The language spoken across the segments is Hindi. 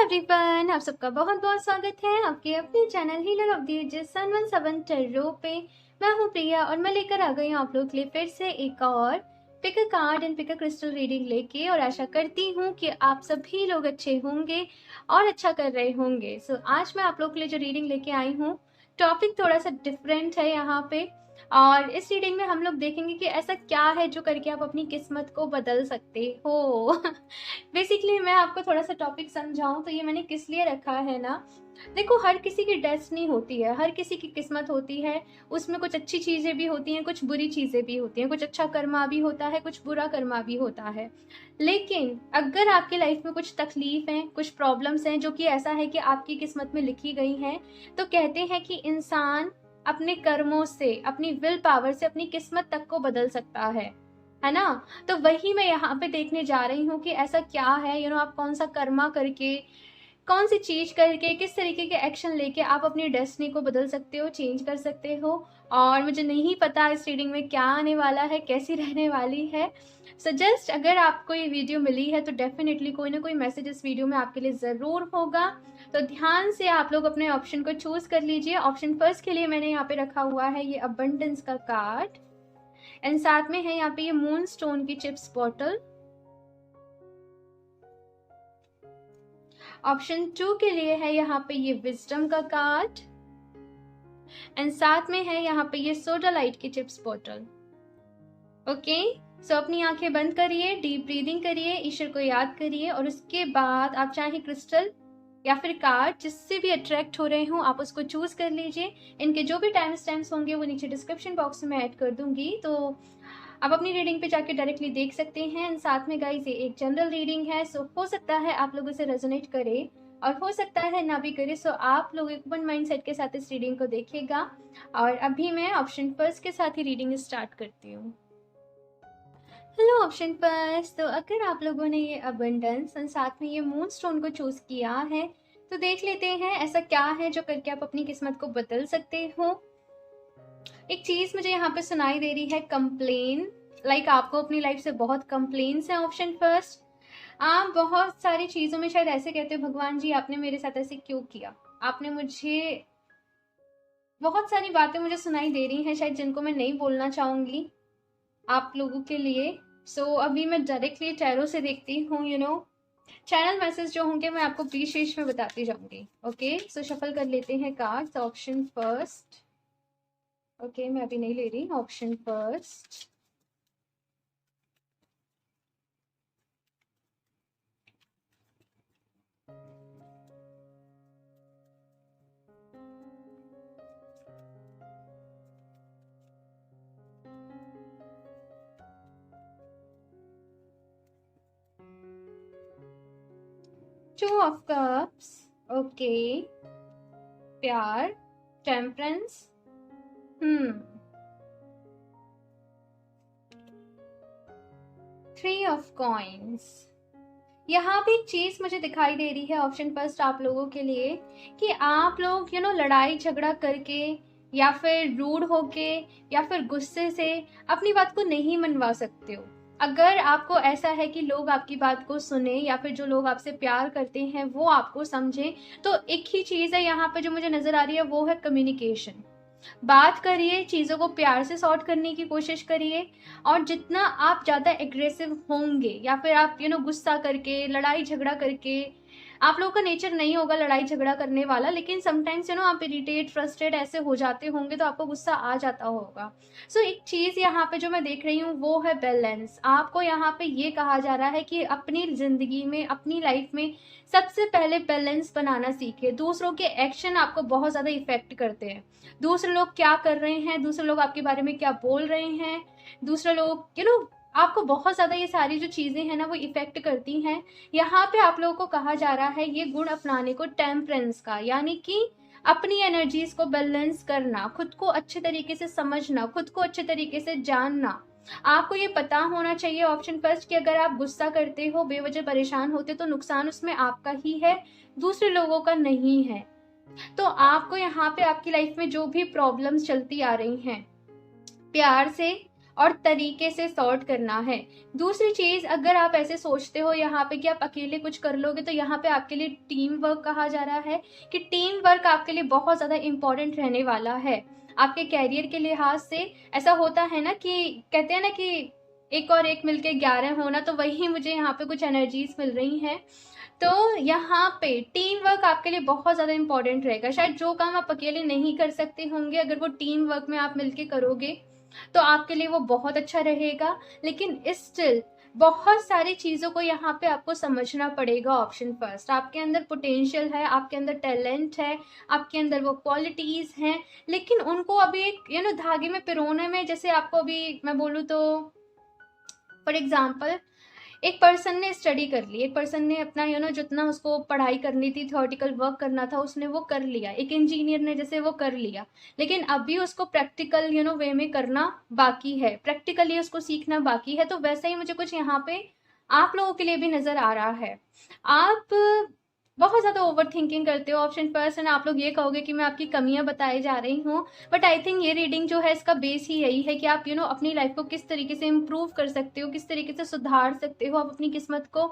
एवरीवन, आप सबका बहुत बहुत स्वागत है आपके अपने channel healer of the ages sun 17 tarot पे। मैं हूँ प्रिया और मैं लेकर आ गई हूँ आप लोग के लिए फिर से एक और pick a card and pick a crystal reading लेके। और आशा करती हूँ कि आप सभी लोग अच्छे होंगे और अच्छा कर रहे होंगे। सो आज मैं आप लोग के लिए जो रीडिंग लेके आई हूँ, टॉपिक थोड़ा सा डिफरेंट है यहाँ पे। और इस रीडिंग में हम लोग देखेंगे कि ऐसा क्या है जो करके आप अपनी किस्मत को बदल सकते हो। बेसिकली मैं आपको थोड़ा सा टॉपिक समझाऊं तो ये मैंने किस लिए रखा है ना, देखो हर किसी की डेस्टिनी होती है, हर किसी की किस्मत होती है। उसमें कुछ अच्छी चीजें भी होती हैं, कुछ बुरी चीजें भी होती हैं, कुछ अच्छा कर्मा भी होता है, कुछ बुरा कर्मा भी होता है। लेकिन अगर आपकी लाइफ में कुछ तकलीफ हैं, कुछ प्रॉब्लम्स हैं जो कि ऐसा है कि आपकी किस्मत में लिखी गई हैं, तो कहते हैं कि इंसान अपने कर्मों से, अपनी विल पावर से अपनी किस्मत तक को बदल सकता है ना। तो वही मैं यहाँ पे देखने जा रही हूँ कि ऐसा क्या है, आप कौन सा कर्मा करके, कौन सी चीज करके, किस तरीके के एक्शन लेके आप अपनी डेस्टिनी को बदल सकते हो, चेंज कर सकते हो। और मुझे नहीं पता इस रीडिंग में क्या आने वाला है, कैसी रहने वाली है। सो जस्ट अगर आपको ये वीडियो मिली है तो डेफिनेटली कोई ना कोई मैसेज इस वीडियो में आपके लिए ज़रूर होगा। तो ध्यान से आप लोग अपने ऑप्शन को चूज कर लीजिए। ऑप्शन फर्स्ट के लिए मैंने यहाँ पे रखा हुआ है ये अबंडेंस का कार्ड, एंड साथ में है यहाँ पे ये मून स्टोन की चिप्स बॉटल। ऑप्शन 2 के लिए है यहाँ पे ये विजडम का कार्ड, एंड साथ में है यहाँ पे ये सोडा लाइट की चिप्स बॉटल। ओके, सो अपनी आंखें बंद करिए, डीप ब्रीदिंग करिए, ईश्वर को याद करिए, और उसके बाद आप चाहे क्रिस्टल या फिर कार्ड जिससे भी अट्रैक्ट हो रहे हो आप उसको चूज कर लीजिए। इनके जो भी टाइम स्टैम्प्स होंगे वो नीचे डिस्क्रिप्शन बॉक्स में ऐड कर दूंगी, तो आप अपनी रीडिंग पे जाके डायरेक्टली देख सकते हैं। साथ में गाइस ये एक जनरल रीडिंग है, सो हो सकता है आप लोगों से रेजोनेट करे और हो सकता है ना भी करे। सो आप लोग एक ओपन माइंड सेट के साथ इस रीडिंग को देखिएगा। और अभी मैं ऑप्शन फर्स्ट के साथ ही रीडिंग स्टार्ट करती हूँ। हेलो ऑप्शन फर्स्ट, तो अगर आप लोगों ने ये अबंडेंस और साथ में ये मून स्टोन को चूज किया है तो देख लेते हैं ऐसा क्या है जो करके आप अपनी किस्मत को बदल सकते हो। एक चीज मुझे यहाँ पे सुनाई दे रही है, कंप्लेन। लाइक आपको अपनी लाइफ से बहुत कंप्लेन्स हैं ऑप्शन फर्स्ट। आप बहुत सारी चीजों में शायद ऐसे कहते हो, भगवान जी आपने मेरे साथ ऐसे क्यों किया, आपने मुझे, बहुत सारी बातें मुझे सुनाई दे रही हैं शायद जिनको मैं नहीं बोलना चाहूंगी आप लोगों के लिए। सो अभी मैं डायरेक्टली टैरो से देखती हूँ। चैनल मैसेज जो होंगे मैं आपको बीच बीच में बताती जाऊंगी। ओके, सो शफल कर लेते हैं कार्ड्स। ऑप्शन फर्स्ट, ओके मैं अभी नहीं ले रही। Option first, two of cups, okay, प्यार, टेम्परेंस, थ्री ऑफ कॉइन्स। यहाँ भी एक चीज मुझे दिखाई दे रही है ऑप्शन फर्स्ट आप लोगों के लिए, कि आप लोग लड़ाई झगड़ा करके या फिर रूड होके या फिर गुस्से से अपनी बात को नहीं मनवा सकते हो। अगर आपको ऐसा है कि लोग आपकी बात को सुने या फिर जो लोग आपसे प्यार करते हैं वो आपको समझे, तो एक ही चीज है यहाँ पे जो मुझे नजर आ रही है, वो है कम्युनिकेशन। बात करिए, चीज़ों को प्यार से सॉर्ट करने की कोशिश करिए। और जितना आप ज़्यादा एग्रेसिव होंगे या फिर आप गुस्सा करके, लड़ाई झगड़ा करके, आप लोगों का नेचर नहीं होगा लड़ाई झगड़ा करने वाला, लेकिन समटाइम्स आप इरिटेट, फ्रस्ट्रेट ऐसे हो जाते होंगे तो आपको गुस्सा आ जाता होगा। सो एक चीज़ यहाँ पे जो मैं देख रही हूँ वो है बैलेंस। आपको यहाँ पे ये कहा जा रहा है कि अपनी ज़िंदगी में, अपनी लाइफ में सबसे पहले बैलेंस बनाना सीखे। दूसरों के एक्शन आपको बहुत ज़्यादा इफेक्ट करते हैं। दूसरे लोग क्या कर रहे हैं, दूसरे लोग आपके बारे में क्या बोल रहे हैं, दूसरे लोग आपको बहुत ज़्यादा, ये सारी जो चीज़ें हैं ना वो इफेक्ट करती हैं। यहाँ पे आप लोगों को कहा जा रहा है ये गुण अपनाने को, टेम्परेंस का, यानी कि अपनी एनर्जीज को बैलेंस करना, खुद को अच्छे तरीके से समझना, खुद को अच्छे तरीके से जानना। आपको ये पता होना चाहिए ऑप्शन फर्स्ट कि अगर आप गुस्सा करते हो, बेवजह परेशान होते, तो नुकसान उसमें आपका ही है, दूसरे लोगों का नहीं है। तो आपको यहाँ पे आपकी लाइफ में जो भी प्रॉब्लम्स चलती आ रही हैं, प्यार से और तरीके से सॉर्ट करना है। दूसरी चीज़, अगर आप ऐसे सोचते हो यहाँ पे कि आप अकेले कुछ कर लोगे, तो यहाँ पे आपके लिए टीम वर्क कहा जा रहा है कि टीम वर्क आपके लिए बहुत ज़्यादा इम्पॉर्टेंट रहने वाला है आपके कैरियर के लिहाज से। ऐसा होता है ना कि कहते हैं ना कि एक और एक मिलके 11 होना, तो वही मुझे यहाँ पे कुछ एनर्जीज मिल रही हैं। तो यहाँ पे टीम वर्क आपके लिए बहुत ज़्यादा इंपॉर्टेंट रहेगा। शायद जो काम आप अकेले नहीं कर सकते होंगे, अगर वो टीम वर्क में आप मिलके करोगे तो आपके लिए वो बहुत अच्छा रहेगा। लेकिन स्टिल बहुत सारी चीज़ों को यहाँ पे आपको समझना पड़ेगा। ऑप्शन फर्स्ट, आपके अंदर पोटेंशियल है, आपके अंदर टैलेंट है, आपके अंदर वो क्वालिटीज़ हैं, लेकिन उनको अभी एक धागे में पिरोने में, जैसे आपको अभी मैं बोलूँ तो फॉर एग्जाम्पल एक पर्सन ने स्टडी कर ली, एक पर्सन ने अपना जितना उसको पढ़ाई करनी थी, थ्योरेटिकल वर्क करना था, उसने वो कर लिया। एक इंजीनियर ने जैसे वो कर लिया, लेकिन अभी उसको प्रैक्टिकल वे में करना बाकी है, प्रैक्टिकली उसको सीखना बाकी है। तो वैसा ही मुझे कुछ यहाँ पे आप लोगों के लिए भी नज़र आ रहा है। आप बहुत ज़्यादा ओवर थिंकिंग करते हो। ऑप्शन पर्सन, आप लोग ये कहोगे कि मैं आपकी कमियां बताए जा रही हूँ, बट आई थिंक ये रीडिंग जो है इसका बेस ही यही है कि आप अपनी लाइफ को किस तरीके से इम्प्रूव कर सकते हो, किस तरीके से सुधार सकते हो, आप अपनी किस्मत को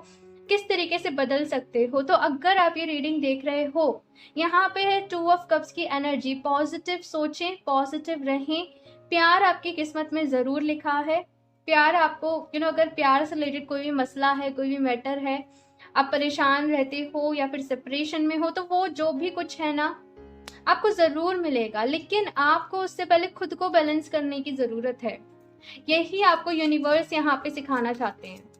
किस तरीके से बदल सकते हो। तो अगर आप ये रीडिंग देख रहे हो, यहाँ पे है 2 ऑफ कप्स की एनर्जी। पॉजिटिव सोचें, पॉजिटिव रहें। प्यार आपकी किस्मत में ज़रूर लिखा है। प्यार आपको अगर प्यार से रिलेटेड कोई भी मसला है, कोई भी मैटर है, आप परेशान रहते हो या फिर सेपरेशन में हो, तो वो जो भी कुछ है ना आपको ज़रूर मिलेगा। लेकिन आपको उससे पहले खुद को बैलेंस करने की ज़रूरत है। यही आपको यूनिवर्स यहाँ पे सिखाना चाहते हैं।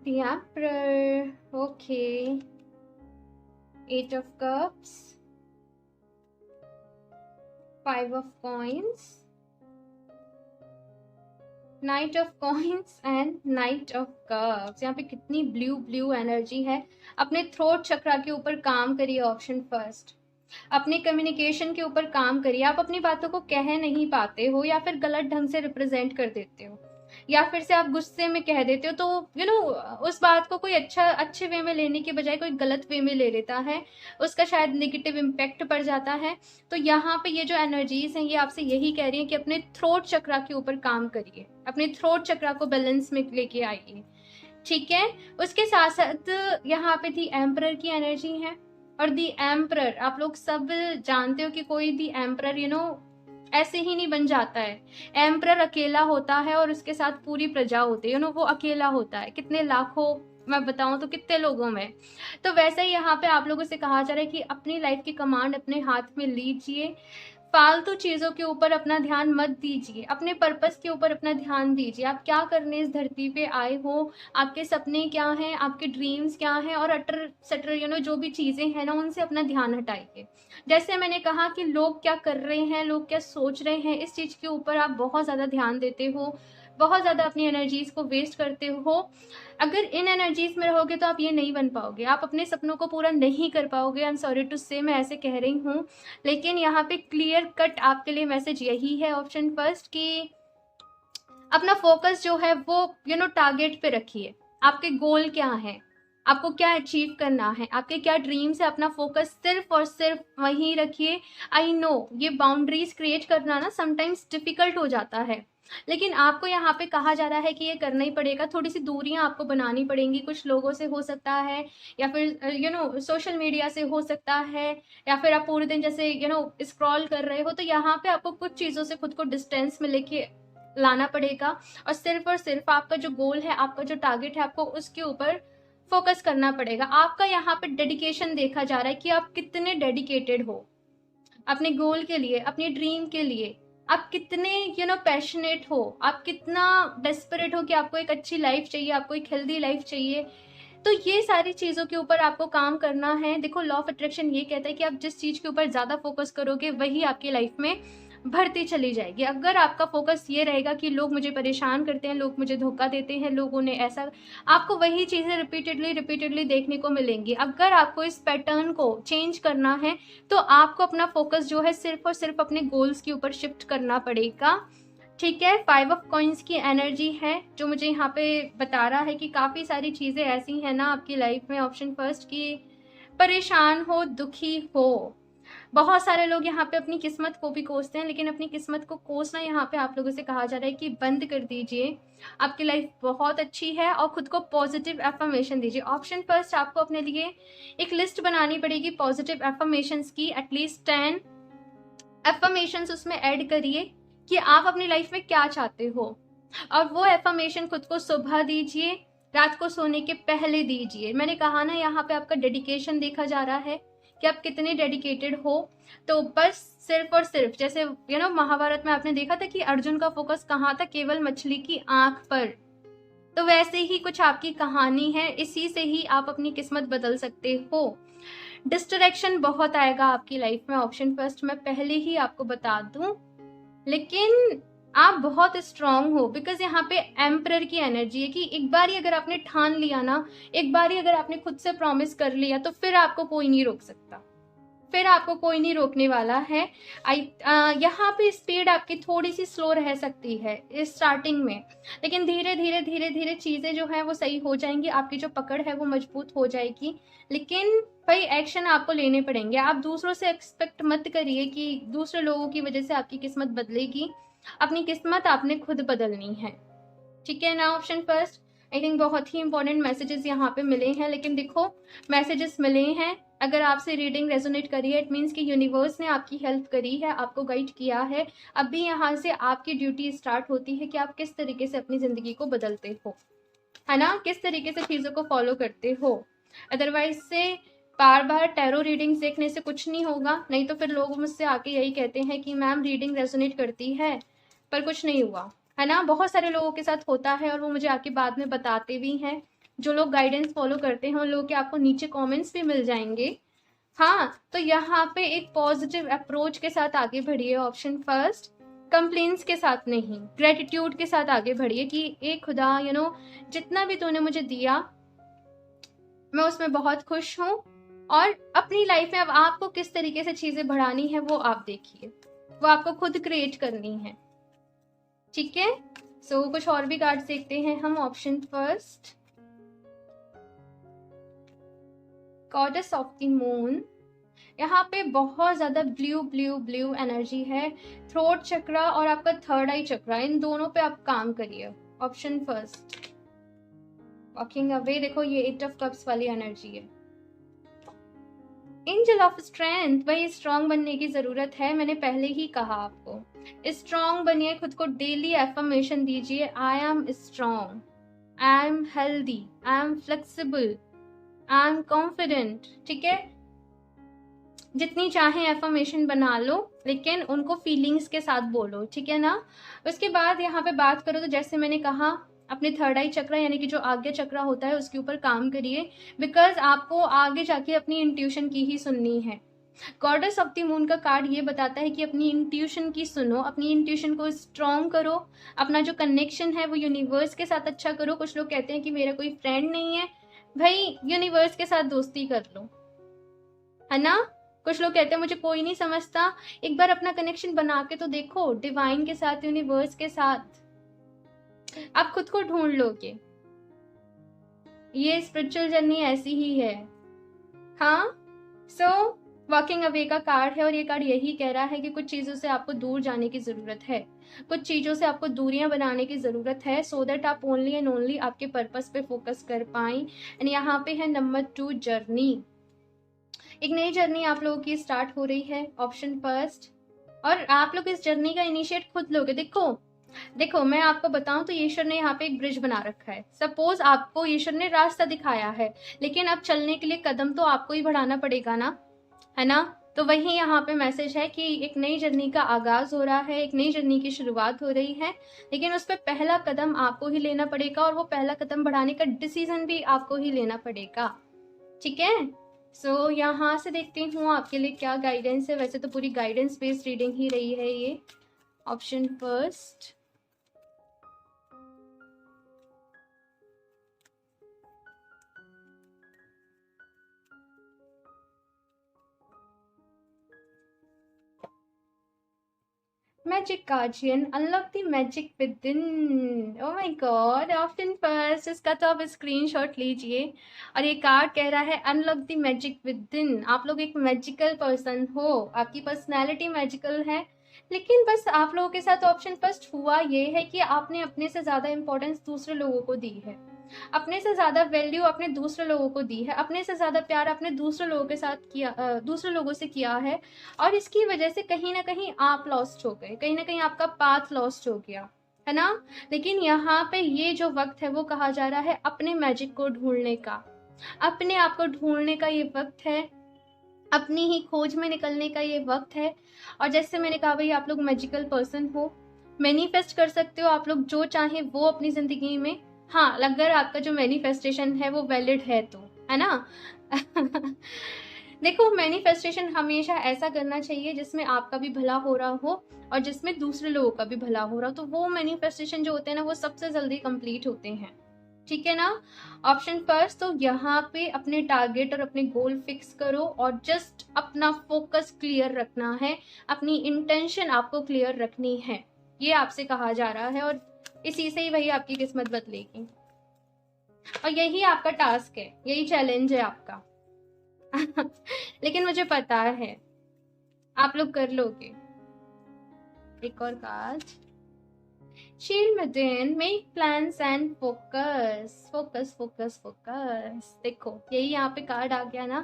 The Emperor, okay. 8 of Cups, 5 of Coins, Knight of Coins and Knight of Cups। यहाँ पे कितनी ब्लू एनर्जी है। अपने थ्रोट चक्रा के ऊपर काम करिए। ऑप्शन फर्स्ट, अपने कम्युनिकेशन के ऊपर काम करिए। आप अपनी बातों को कह नहीं पाते हो, या फिर गलत ढंग से रिप्रेजेंट कर देते हो, या फिर से आप गुस्से में कह देते हो, तो उस बात को कोई अच्छे वे में लेने के बजाय कोई गलत वे में ले लेता है, उसका शायद नेगेटिव इम्पैक्ट पड़ जाता है। तो यहाँ पे ये जो एनर्जीज हैं ये आपसे यही कह रही हैं कि अपने थ्रोट चक्रा के ऊपर काम करिए, अपने थ्रोट चक्रा को बैलेंस में लेके आइए, ठीक है। उसके साथ साथ यहाँ पे दी एम्परर की एनर्जी है। और दी एम्परर, आप लोग सब जानते हो कि कोई दी एम्परर ऐसे ही नहीं बन जाता है। एम्परर अकेला होता है और उसके साथ पूरी प्रजा होती है, वो अकेला होता है कितने लाखों, मैं बताऊं तो कितने लोगों में। तो वैसे ही यहाँ पे आप लोगों से कहा जा रहा है कि अपनी लाइफ की कमांड अपने हाथ में लीजिए। फालतू चीज़ों के ऊपर अपना ध्यान मत दीजिए, अपने पर्पस के ऊपर अपना ध्यान दीजिए। आप क्या करने इस धरती पे आए हो, आपके सपने क्या हैं, आपके ड्रीम्स क्या हैं, और अटर सटर जो भी चीज़ें हैं ना, उनसे अपना ध्यान हटाइए। जैसे मैंने कहा कि लोग क्या कर रहे हैं, लोग क्या सोच रहे हैं, इस चीज़ के ऊपर आप बहुत ज़्यादा ध्यान देते हो, बहुत ज़्यादा अपनी एनर्जीज़ को वेस्ट करते हो। अगर इन एनर्जीज़ में रहोगे तो आप ये नहीं बन पाओगे, आप अपने सपनों को पूरा नहीं कर पाओगे। आई एम सॉरी टू से, मैं ऐसे कह रही हूँ, लेकिन यहाँ पे क्लियर कट आपके लिए मैसेज यही है। ऑप्शन फर्स्ट, कि अपना फोकस जो है वो टारगेट पे रखिए। आपके गोल क्या है, आपको क्या अचीव करना है, आपके क्या ड्रीम्स है, अपना फोकस सिर्फ और सिर्फ वहीं रखिए। आई नो ये बाउंड्रीज क्रिएट करना ना समटाइम्स डिफिकल्ट हो जाता है, लेकिन आपको यहाँ पे कहा जा रहा है कि ये करना ही पड़ेगा। थोड़ी सी दूरियां आपको बनानी पड़ेंगी, कुछ लोगों से हो सकता है, या फिर सोशल मीडिया से हो सकता है, या फिर आप पूरे दिन जैसे स्क्रॉल कर रहे हो, तो यहाँ पे आपको कुछ चीज़ों से खुद को डिस्टेंस में लेके लाना पड़ेगा। और सिर्फ आपका जो गोल है, आपका जो टारगेट है, आपको उसके ऊपर फोकस करना पड़ेगा। आपका यहाँ पे डेडिकेशन देखा जा रहा है कि आप कितने डेडिकेटेड हो अपने गोल के लिए, अपने ड्रीम के लिए। आप कितने पैशनेट हो, आप कितना डेस्परेट हो कि आपको एक अच्छी लाइफ चाहिए, आपको एक हेल्दी लाइफ चाहिए। तो ये सारी चीज़ों के ऊपर आपको काम करना है। देखो, लॉ ऑफ अट्रैक्शन ये कहता है कि आप जिस चीज़ के ऊपर ज़्यादा फोकस करोगे वही आपकी लाइफ में बढ़ती चली जाएगी। अगर आपका फोकस ये रहेगा कि लोग मुझे परेशान करते हैं, लोग मुझे धोखा देते हैं, लोगों ने ऐसा, आपको वही चीज़ें रिपीटेडली देखने को मिलेंगी। अगर आपको इस पैटर्न को चेंज करना है तो आपको अपना फोकस जो है सिर्फ और सिर्फ अपने गोल्स के ऊपर शिफ्ट करना पड़ेगा, ठीक है, 5 ऑफ कॉइन्स की एनर्जी है जो मुझे यहाँ पे बता रहा है कि काफ़ी सारी चीज़ें ऐसी हैं ना आपकी लाइफ में, ऑप्शन फर्स्ट, की परेशान हो, दुखी हो। बहुत सारे लोग यहाँ पे अपनी किस्मत को भी कोसते हैं, लेकिन अपनी किस्मत को कोसना यहाँ पे आप लोगों से कहा जा रहा है कि बंद कर दीजिए। आपकी लाइफ बहुत अच्छी है और खुद को पॉजिटिव एफर्मेशन दीजिए। ऑप्शन फर्स्ट, आपको अपने लिए एक लिस्ट बनानी पड़ेगी पॉजिटिव एफर्मेशंस की, एटलीस्ट 10 एफर्मेशंस उसमें ऐड करिए कि आप अपनी लाइफ में क्या चाहते हो, और वो एफर्मेशन खुद को सुबह दीजिए, रात को सोने के पहले दीजिए। मैंने कहा ना, यहाँ पे आपका डेडिकेशन देखा जा रहा है कि आप कितने डेडिकेटेड हो। तो बस सिर्फ और सिर्फ, जैसे महाभारत में आपने देखा था कि अर्जुन का फोकस कहाँ था, केवल मछली की आंख पर। तो वैसे ही कुछ आपकी कहानी है, इसी से ही आप अपनी किस्मत बदल सकते हो। डिस्ट्रैक्शन बहुत आएगा आपकी लाइफ में, ऑप्शन फर्स्ट, मैं पहले ही आपको बता दूं, लेकिन आप बहुत स्ट्रांग हो, बिकॉज यहाँ पे एम्परर की एनर्जी है कि एक बार ही अगर आपने ठान लिया ना, एक बार ही अगर आपने खुद से प्रॉमिस कर लिया, तो फिर आपको कोई नहीं रोक सकता, फिर आपको कोई नहीं रोकने वाला है। यहाँ पे स्पीड आपकी थोड़ी सी स्लो रह सकती है स्टार्टिंग में, लेकिन धीरे धीरे धीरे धीरे चीज़ें जो है वो सही हो जाएंगी, आपकी जो पकड़ है वो मजबूत हो जाएगी। लेकिन भाई एक्शन आपको लेने पड़ेंगे। आप दूसरों से एक्सपेक्ट मत करिए कि दूसरे लोगों की वजह से आपकी किस्मत बदलेगी। अपनी किस्मत आपने खुद बदलनी है, ठीक है ना। ऑप्शन फर्स्ट, आई थिंक बहुत ही इंपॉर्टेंट मैसेजेस यहाँ पे मिले हैं, लेकिन देखो मैसेजेस मिले हैं, अगर आपसे रीडिंग रेजोनेट करी है, इट मीन्स कि यूनिवर्स ने आपकी हेल्प करी है, आपको गाइड किया है। अभी यहाँ से आपकी ड्यूटी स्टार्ट होती है कि आप किस तरीके से अपनी ज़िंदगी को बदलते हो, है ना, किस तरीके से चीज़ों को फॉलो करते हो। अदरवाइज से बार बार टैरो रीडिंग्स देखने से कुछ नहीं होगा। नहीं तो फिर लोग मुझसे आके यही कहते हैं कि मैम रीडिंग रेजोनेट करती है पर कुछ नहीं हुआ, है ना। बहुत सारे लोगों के साथ होता है और वो मुझे आके बाद में बताते भी हैं। जो लोग गाइडेंस फॉलो करते हैं उन लोगों के आपको नीचे कमेंट्स भी मिल जाएंगे। हाँ, तो यहाँ पे एक पॉजिटिव अप्रोच के साथ आगे बढ़िए। ऑप्शन फर्स्ट, कंप्लेंट्स के साथ नहीं, ग्रेटिट्यूड के साथ आगे बढ़िए कि ए खुदा, जितना भी तूने मुझे दिया मैं उसमें बहुत खुश हूँ, और अपनी लाइफ में अब आपको किस तरीके से चीजें बढ़ानी है वो आप देखिए, वो आपको खुद क्रिएट करनी है, ठीक है। सो कुछ और भी कार्ड्स देखते हैं हम। Option first, goddess of the moon, यहाँ पे बहुत ज्यादा ब्लू ब्लू ब्लू एनर्जी है। थ्रोट चक्रा और आपका थर्ड आई चक्रा, इन दोनों पे आप काम करिए। ऑप्शन फर्स्ट, वॉकिंग अवे, देखो ये 8 ऑफ कप्स वाली एनर्जी है। एंजल ऑफ स्ट्रेंथ, भाई स्ट्रांग बनने की जरूरत है, मैंने पहले ही कहा आपको स्ट्रांग बनिए, खुद को डेली एफर्मेशन दीजिए, I am strong, I am healthy, I am flexible, I am confident, ठीक है। जितनी चाहे एफर्मेशन बना लो, लेकिन उनको फीलिंग्स के साथ बोलो, ठीक है ना। उसके बाद यहाँ पे बात करो तो जैसे मैंने कहा, अपने थर्ड आई चक्र यानी कि जो आज्ञा चक्र होता है उसके ऊपर काम करिए, बिकॉज आपको आगे जाके अपनी इंट्यूशन की ही सुननी है। गॉडेस ऑफ द मून का कार्ड ये बताता है कि अपनी इंट्यूशन की सुनो, अपनी इंट्यूशन को स्ट्रॉन्ग करो, अपना जो कनेक्शन है वो यूनिवर्स के साथ अच्छा करो। कुछ लोग कहते हैं कि मेरा कोई फ्रेंड नहीं है, भाई यूनिवर्स के साथ दोस्ती कर लो, है ना। कुछ लोग कहते हैं मुझे कोई नहीं समझता, एक बार अपना कनेक्शन बना के तो देखो, डिवाइन के साथ, यूनिवर्स के साथ, आप खुद को ढूंढ लोगे। ये स्पिरिचुअल जर्नी ऐसी ही है। हाँ, सो वॉकिंग अवे का कार्ड है और ये कार्ड यही कह रहा है कि कुछ चीजों से आपको दूर जाने की जरूरत है, कुछ चीजों से आपको दूरियां बनाने की जरूरत है, सो दैट आप ओनली एंड ओनली आपके पर्पस पे फोकस कर पाए। एंड यहाँ पे है नंबर 2, जर्नी। एक नई जर्नी आप लोगों की स्टार्ट हो रही है, ऑप्शन फर्स्ट, और आप लोग इस जर्नी का इनिशिएट खुद लोगे। देखो मैं आपको बताऊं तो ईश्वर ने यहाँ पे एक ब्रिज बना रखा है। सपोज आपको ईश्वर ने रास्ता दिखाया है, लेकिन अब चलने के लिए कदम तो आपको ही बढ़ाना पड़ेगा ना, है ना। तो वही यहाँ पे मैसेज है कि एक नई जर्नी का आगाज हो रहा है, एक नई जर्नी की शुरुआत हो रही है, लेकिन उस पर पहला कदम आपको ही लेना पड़ेगा, और वो पहला कदम बढ़ाने का डिसीजन भी आपको ही लेना पड़ेगा, ठीक है। सो यहाँ से देखती हूँ आपके लिए क्या गाइडेंस है। वैसे तो पूरी गाइडेंस बेस्ड रीडिंग ही रही है ये। Option first, Magic Guardian, unlock the magic within. Oh my god, option first, इसका तो आप स्क्रीनशॉट लीजिए। और ये कार्ड कह रहा है अनलॉक द मैजिक विदिन। आप लोग एक मैजिकल पर्सन हो, आपकी पर्सनैलिटी मैजिकल है, लेकिन बस आप लोगों के साथ ऑप्शन फर्स्ट हुआ ये है कि आपने अपने से ज़्यादा इंपॉर्टेंस दूसरे लोगों को दी है, अपने से ज़्यादा वैल्यू आपने दूसरे लोगों को दी है, अपने से ज़्यादा प्यार आपने दूसरे लोगों के साथ किया, दूसरे लोगों से किया है। और इसकी वजह से कहीं ना कहीं आप लॉस्ट हो गए, कहीं ना कहीं आपका पाथ लॉस्ट हो गया, है ना। लेकिन यहाँ पे ये जो वक्त है वो कहा जा रहा है अपने मैजिक को ढूंढने का, अपने आप को ढूंढने का ये वक्त है, अपनी ही खोज में निकलने का ये वक्त है। और जैसे मैंने कहा भाई, आप लोग मैजिकल पर्सन हो, मैनिफेस्ट कर सकते हो आप लोग जो चाहें वो अपनी जिंदगी में। हाँ, अगर आपका जो मैनिफेस्टेशन है वो वैलिड है तो, है ना। देखो, मैनिफेस्टेशन हमेशा ऐसा करना चाहिए जिसमें आपका भी भला हो रहा हो और जिसमें दूसरे लोगों का भी भला हो रहा हो, तो वो मैनिफेस्टेशन जो होते हैं ना वो सबसे जल्दी कंप्लीट होते हैं, ठीक है ना। ऑप्शन फर्स्ट, तो यहाँ पे अपने टारगेट और अपने गोल फिक्स करो और जस्ट अपना फोकस क्लियर रखना है, अपनी इंटेंशन आपको क्लियर रखनी है, ये आपसे कहा जा रहा है। और इसी से ही वही आपकी किस्मत बदलेगी, और यही आपका टास्क है, यही चैलेंज है आपका। लेकिन मुझे पता है आप लोग कर लोगे। एक और card, shield within, make plans and focus, focus focus focus. देखो, यही यहाँ पे कार्ड आ गया ना,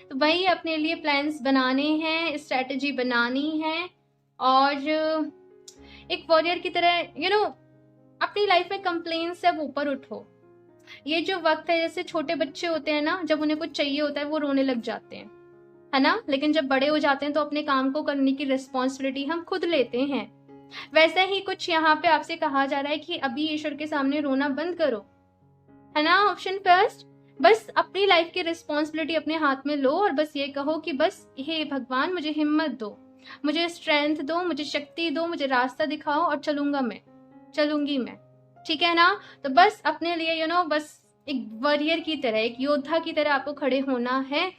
तो भाई अपने लिए प्लान्स बनाने हैं, स्ट्रेटेजी बनानी है, और एक वॉरियर की तरह अपनी लाइफ में कंप्लेन से अब ऊपर उठो। ये जो वक्त है, जैसे छोटे बच्चे होते हैं ना, जब उन्हें कुछ चाहिए होता है वो रोने लग जाते हैं, है ना, लेकिन जब बड़े हो जाते हैं तो अपने काम को करने की रिस्पॉन्सिबिलिटी हम खुद लेते हैं। वैसे ही कुछ यहाँ पे आपसे कहा जा रहा है कि अभी ईश्वर के सामने रोना बंद करो, है ना। ऑप्शन फर्स्ट, बस अपनी लाइफ की रिस्पॉन्सिबिलिटी अपने हाथ में लो और बस ये कहो कि बस हे भगवान, मुझे हिम्मत दो, मुझे स्ट्रेंथ दो, मुझे शक्ति दो, मुझे रास्ता दिखाओ और चलूंगी मैं, ठीक है ना। तो बस अपने लिए बस एक वॉरियर की तरह, एक योद्धा की तरह आपको खड़े होना है,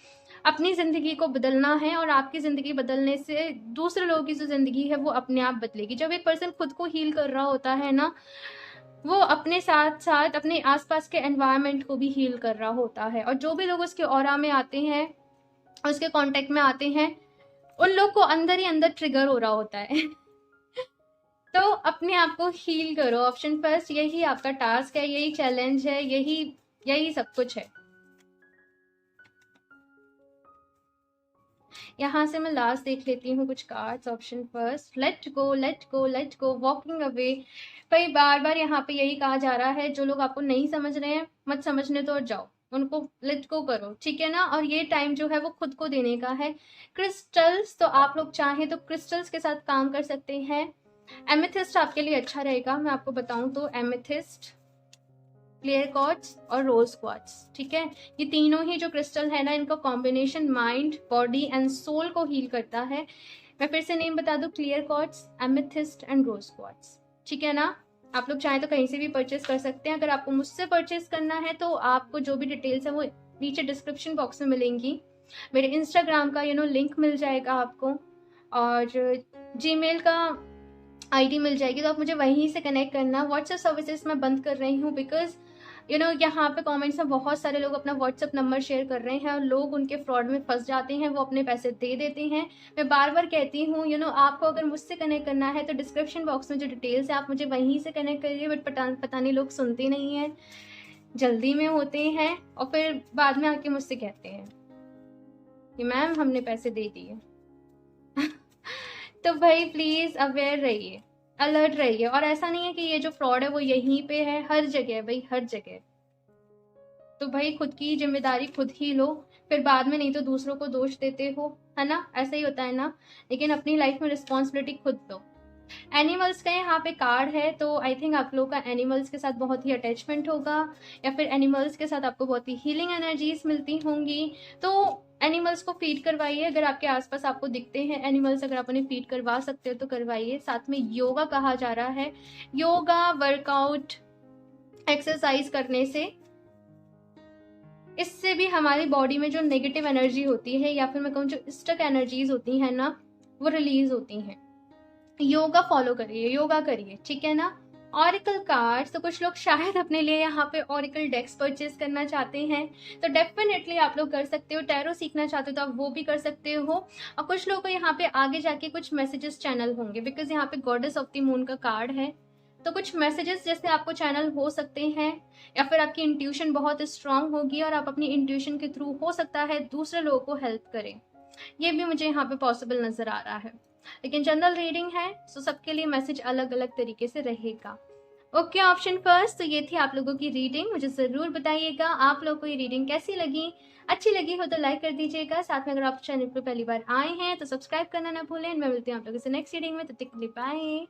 अपनी जिंदगी को बदलना है, और आपकी जिंदगी बदलने से दूसरे लोगों की जो जिंदगी है वो अपने आप बदलेगी। जब एक पर्सन खुद को हील कर रहा होता है ना, वो अपने साथ साथ अपने आसपास के एनवायरनमेंट को भी हील कर रहा होता है, और जो भी लोग उसके ऑरा में आते हैं, उसके कांटेक्ट में आते हैं, उन लोग को अंदर ही अंदर ट्रिगर हो रहा होता है। तो अपने आप को हील करो। ऑप्शन फर्स्ट, यही आपका टास्क है, यही चैलेंज है, यही सब कुछ है। यहाँ से मैं लास्ट देख लेती हूँ कुछ cards. Option first, let go let go let go, walking away. भाई बार बार यहाँ पे यही कहा जा रहा है, जो लोग आपको नहीं समझ रहे हैं मत समझने तो, और जाओ, उनको लेट गो करो, ठीक है ना। और ये टाइम जो है वो खुद को देने का है। क्रिस्टल्स, तो आप लोग चाहें तो क्रिस्टल्स के साथ काम कर सकते हैं। एमेथिस्ट आपके लिए अच्छा रहेगा, मैं आपको बताऊं तो एमेथिस्ट, क्लियर क्वार्ट्ज और रोज क्वार्ट्ज, ठीक है। ये तीनों ही जो क्रिस्टल है ना, इनका combination mind, body and soul को हील करता है। मैं फिर से नेम बता दूं, clear quartz, amethyst and rose quartz, ठीक है ना। आप लोग चाहें तो कहीं से भी परचेस कर सकते हैं। अगर आपको मुझसे परचेस करना है तो आपको जो भी डिटेल्स है वो नीचे डिस्क्रिप्शन बॉक्स में मिलेंगी। मेरे इंस्टाग्राम का लिंक मिल जाएगा आपको, और जीमेल का आईडी मिल जाएगी, तो आप मुझे वहीं से कनेक्ट करना। व्हाट्सएप सर्विसेज मैं बंद कर रही हूँ, बिकॉज यहाँ पे कमेंट्स में बहुत सारे लोग अपना व्हाट्सएप नंबर शेयर कर रहे हैं और लोग उनके फ्रॉड में फंस जाते हैं, वो अपने पैसे दे देते हैं। मैं बार बार कहती हूँ आपको अगर मुझसे कनेक्ट करना है तो डिस्क्रिप्शन बॉक्स में जो डिटेल्स है आप मुझे वहीं से कनेक्ट करिए। बट पता नहीं लोग सुनते नहीं हैं, जल्दी में होते हैं, और फिर बाद में आके मुझसे कहते हैं कि मैम हमने पैसे दे दिए। तो भाई प्लीज अवेयर रहिए, अलर्ट रहिए। और ऐसा नहीं है कि ये जो फ्रॉड है वो यहीं पे है, हर जगह भाई, हर जगह। तो भाई खुद की जिम्मेदारी खुद ही लो, फिर बाद में नहीं तो दूसरों को दोष देते हो, है ना, ऐसा ही होता है ना। लेकिन अपनी लाइफ में रिस्पॉन्सिबिलिटी खुद लो। एनिमल्स का यहाँ पे कार्ड है, तो आई थिंक आप लोग का एनिमल्स के साथ बहुत ही अटैचमेंट होगा, या फिर एनिमल्स के साथ आपको बहुत ही हीलिंग एनर्जीज मिलती होंगी। तो एनिमल्स को फीड करवाइए, अगर आपके आसपास आपको दिखते हैं एनिमल्स, अगर आप उन्हें फीड करवा सकते हो तो करवाइए। साथ में योगा कहा जा रहा है, योगा, वर्कआउट, एक्सरसाइज करने से, इससे भी हमारी बॉडी में जो नेगेटिव एनर्जी होती है, या फिर मैं कहूँ जो स्टक एनर्जीज होती हैं ना, वो रिलीज होती हैं। योगा फॉलो करिए, योगा करिए, ठीक है ना। ऑरिकल कार्ड्स, तो कुछ लोग शायद अपने लिए यहाँ पे ऑरिकल डेक्स परचेज करना चाहते हैं, तो डेफिनेटली आप लोग कर सकते हो। टैरो सीखना चाहते हो तो आप वो भी कर सकते हो। और कुछ लोगों को यहाँ पे आगे जाके कुछ मैसेजेस चैनल होंगे, बिकॉज यहाँ पे गॉडेस ऑफ द मून का कार्ड है, तो कुछ मैसेजेस जैसे आपको चैनल हो सकते हैं, या फिर आपकी इंट्यूशन बहुत स्ट्रांग होगी और आप अपनी इंट्यूशन के थ्रू हो सकता है दूसरे लोगों को हेल्प करें। ये भी मुझे यहाँ पे पॉसिबल नजर आ रहा है, लेकिन जनरल रीडिंग है तो सबके लिए मैसेज अलग अलग तरीके से रहेगा। ओके, ऑप्शन फर्स्ट, तो ये थी आप लोगों की रीडिंग। मुझे जरूर बताइएगा आप लोगों को ये रीडिंग कैसी लगी। अच्छी लगी हो तो लाइक कर दीजिएगा, साथ में अगर आप चैनल पर पहली बार आए हैं तो सब्सक्राइब करना ना भूलें। मैं मिलती हूँ आप लोगों से नेक्स्ट रीडिंग में, तब तक के लिए बाय।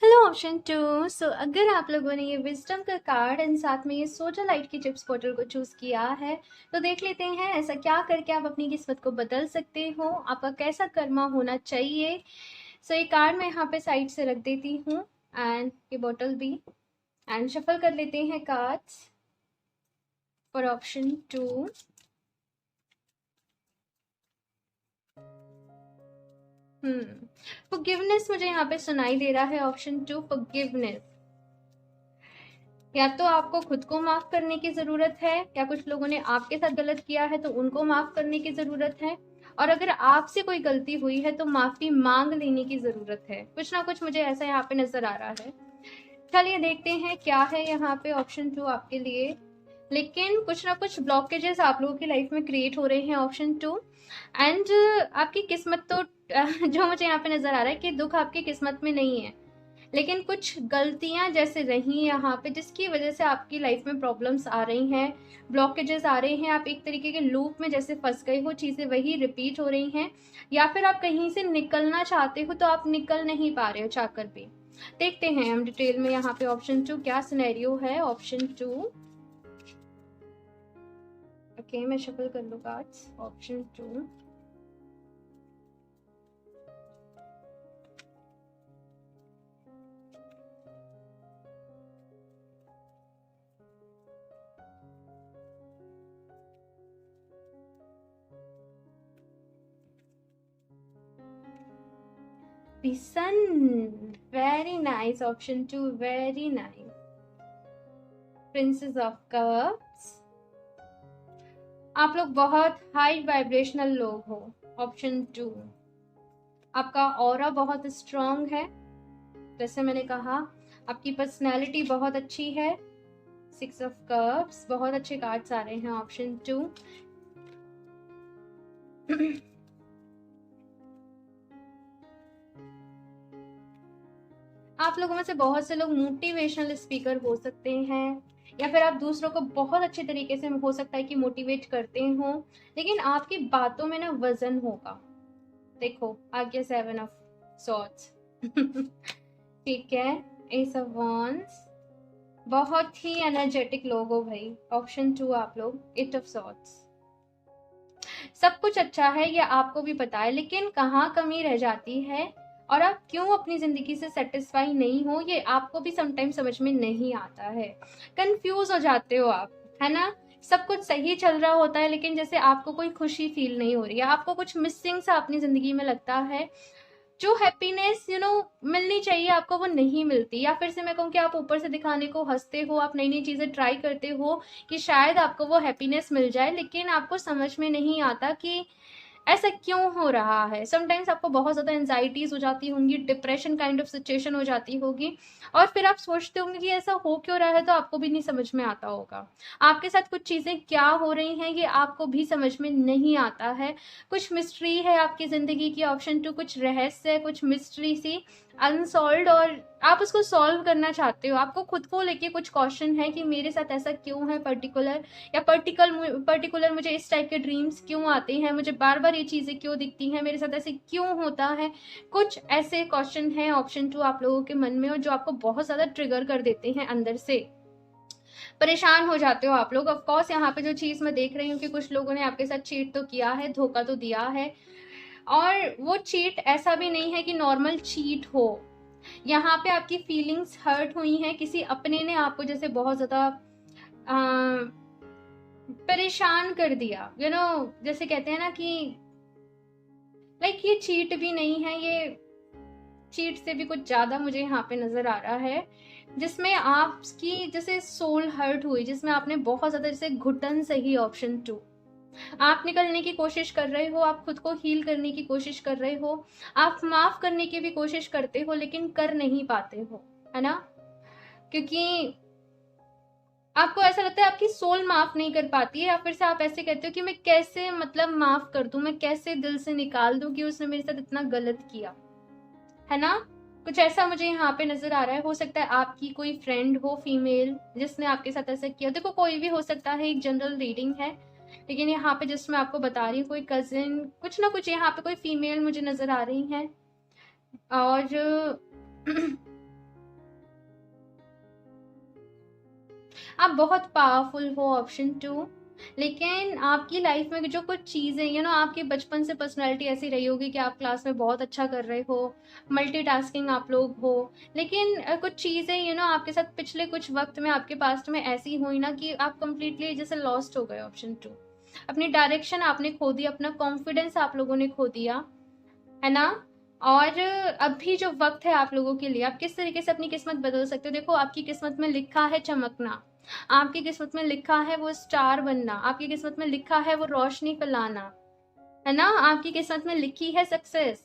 हेलो ऑप्शन 2, सो अगर आप लोगों ने ये विजडम का कार्ड एंड साथ में ये सोचा लाइट की चिप्स पोर्टल को चूज किया है, तो देख लेते हैं ऐसा क्या करके आप अपनी किस्मत को बदल सकते हो, आपका कैसा कर्मा होना चाहिए। सो ये कार्ड मैं यहाँ पे साइड से रख देती हूँ, एंड ये बोतल भी, एंड शफल कर लेते हैं कार्ड्स फॉर ऑप्शन 2। फॉरगिवनेस मुझे यहाँ पे सुनाई दे रहा है, ऑप्शन 2 फॉरगिवनेस। या तो आपको खुद को माफ करने की जरूरत है, या कुछ लोगों ने आपके साथ गलत किया है तो उनको माफ करने की जरूरत है, और अगर आपसे कोई गलती हुई है तो माफी मांग लेने की जरूरत है। कुछ ना कुछ मुझे ऐसा यहाँ पे नजर आ रहा है। चलिए देखते हैं क्या है यहाँ पे ऑप्शन 2 आपके लिए। लेकिन कुछ ना कुछ ब्लॉकेजेस आप लोगों की लाइफ में क्रिएट हो रहे हैं, ऑप्शन 2। एंड आपकी किस्मत तो जो मुझे यहाँ पे नजर आ रहा है कि दुख आपकी किस्मत में नहीं है, लेकिन कुछ गलतियां जैसे रही यहाँ पे जिसकी वजह से आपकी लाइफ में प्रॉब्लम्स आ रही हैं, ब्लॉकेजेस आ रहे हैं, आप एक तरीके के लूप में जैसे फंस गए हो, चीज़ें वही रिपीट हो रही हैं, या फिर आप कहीं से निकलना चाहते हो तो आप निकल नहीं पा रहे हो चाहकर भी। देखते हैं हम डिटेल में यहाँ पे ऑप्शन 2 क्या सिनेरियो है। ऑप्शन 2, ओके मैं शफल कर लूँ cards. Option 2, the sun, very nice. Option 2, very nice. Princess of Cups, आप लोग बहुत हाई वाइब्रेशनल लोग हो। ऑप्शन 2, आपका ऑरा बहुत स्ट्रांग है, जैसे मैंने कहा आपकी पर्सनैलिटी बहुत अच्छी है। 6 ऑफ कप्स, बहुत अच्छे कार्ड्स आ रहे हैं। ऑप्शन 2, आप लोगों में से बहुत से लोग मोटिवेशनल स्पीकर हो सकते हैं, या फिर आप दूसरों को बहुत अच्छे तरीके से हो सकता है कि मोटिवेट करते हो, लेकिन आपकी बातों में ना वजन होगा। देखो आगे 7 ऑफ सॉर्ड्स ठीक है, एस ऑफ वॉन्ड्स, बहुत ही एनर्जेटिक लोग हो भाई। ऑप्शन 2 आप लोग 8 ऑफ सॉर्ड्स, सब कुछ अच्छा है ये आपको भी पता है, लेकिन कहाँ कमी रह जाती है और आप क्यों अपनी जिंदगी से सेटिस्फाई नहीं हो ये आपको भी समटाइम समझ में नहीं आता है। कंफ्यूज हो जाते हो आप, है ना। सब कुछ सही चल रहा होता है लेकिन जैसे आपको कोई खुशी फील नहीं हो रही है, आपको कुछ मिसिंग सा अपनी जिंदगी में लगता है। जो हैप्पीनेस मिलनी चाहिए आपको वो नहीं मिलती, या फिर से मैं कहूँ कि आप ऊपर से दिखाने को हंसते हो, आप नई नई चीजें ट्राई करते हो कि शायद आपको वो हैप्पीनेस मिल जाए, लेकिन आपको समझ में नहीं आता कि ऐसा क्यों हो रहा है। समटाइम्स आपको बहुत ज़्यादा एंजाइटीज हो जाती होंगी, डिप्रेशन काइंड ऑफ सिचुएशन हो जाती होगी, और फिर आप सोचते होंगे कि ऐसा हो क्यों रहा है, तो आपको भी नहीं समझ में आता होगा। आपके साथ कुछ चीज़ें क्या हो रही हैं ये आपको भी समझ में नहीं आता है। कुछ मिस्ट्री है आपकी ज़िंदगी की। ऑप्शन 2, कुछ रहस्य है, कुछ मिस्ट्री सी अनसॉल्व्ड, और आप उसको सॉल्व करना चाहते हो। आपको खुद को लेके कुछ क्वेश्चन है कि मेरे साथ ऐसा क्यों है पर्टिकुलर, या पर्टिकुलर मुझे इस टाइप के ड्रीम्स क्यों आते हैं, मुझे बार बार ये चीज़ें क्यों दिखती हैं, मेरे साथ ऐसे क्यों होता है। कुछ ऐसे क्वेश्चन हैं ऑप्शन 2 आप लोगों के मन में, और जो आपको बहुत ज़्यादा ट्रिगर कर देते हैं, अंदर से परेशान हो जाते हो आप लोग। ऑफ कोर्स यहाँ पे जो चीज़ मैं देख रही हूँ कि कुछ लोगों ने आपके साथ चीट तो किया है, धोखा तो दिया है, और वो चीट ऐसा भी नहीं है कि नॉर्मल चीट हो। यहाँ पे आपकी फीलिंग्स हर्ट हुई हैं, किसी अपने ने आपको जैसे बहुत ज़्यादा परेशान कर दिया। जैसे कहते हैं ना कि लाइक ये चीट भी नहीं है, ये चीट से भी कुछ ज़्यादा मुझे यहाँ पे नज़र आ रहा है, जिसमें आपकी जैसे सोल हर्ट हुई, जिसमें आपने बहुत ज़्यादा जैसे घुटन सही ऑप्शन 2। आप निकलने की कोशिश कर रहे हो, आप खुद को हील करने की कोशिश कर रहे हो, आप माफ़ करने की भी कोशिश करते हो लेकिन कर नहीं पाते हो, है ना? क्योंकि आपको ऐसा लगता है आपकी सोल माफ़ नहीं कर पाती है, या फिर से आप ऐसे कहते हो कि मैं कैसे मतलब माफ़ कर दूँ, मैं कैसे दिल से निकाल दूँ कि उसने मेरे साथ इतना गलत किया, है ना? कुछ ऐसा मुझे यहाँ पे नज़र आ रहा है। हो सकता है आपकी कोई फ्रेंड हो फीमेल जिसने आपके साथ ऐसा किया। देखो कोई भी हो सकता है, एक जनरल रीडिंग है, लेकिन यहाँ पे जिस मैं आपको बता रही हूँ कोई कज़िन, कुछ ना कुछ यहाँ पे कोई फीमेल मुझे नज़र आ रही हैं। और आप बहुत पावरफुल हो ऑप्शन 2, लेकिन आपकी लाइफ में जो कुछ चीज़ें आपकी बचपन से पर्सनैलिटी ऐसी रही होगी कि आप क्लास में बहुत अच्छा कर रहे हो, मल्टीटास्किंग आप लोग हो, लेकिन कुछ चीज़ें आपके साथ पिछले कुछ वक्त में आपके पास्ट में ऐसी हुई ना कि आप कंप्लीटली जैसे लॉस्ट हो गए ऑप्शन 2। अपनी डायरेक्शन आपने खो दी, अपना कॉन्फिडेंस आप लोगों ने खो दिया, है ना? और अभी जो वक्त है आप लोगों के लिए, आप किस तरीके से अपनी किस्मत बदल सकते हो। देखो आपकी किस्मत में लिखा है चमकना, आपकी किस्मत में लिखा है वो स्टार बनना, आपकी किस्मत में लिखा है वो रोशनी फैलाना, है ना? आपकी किस्मत में लिखी है सक्सेस।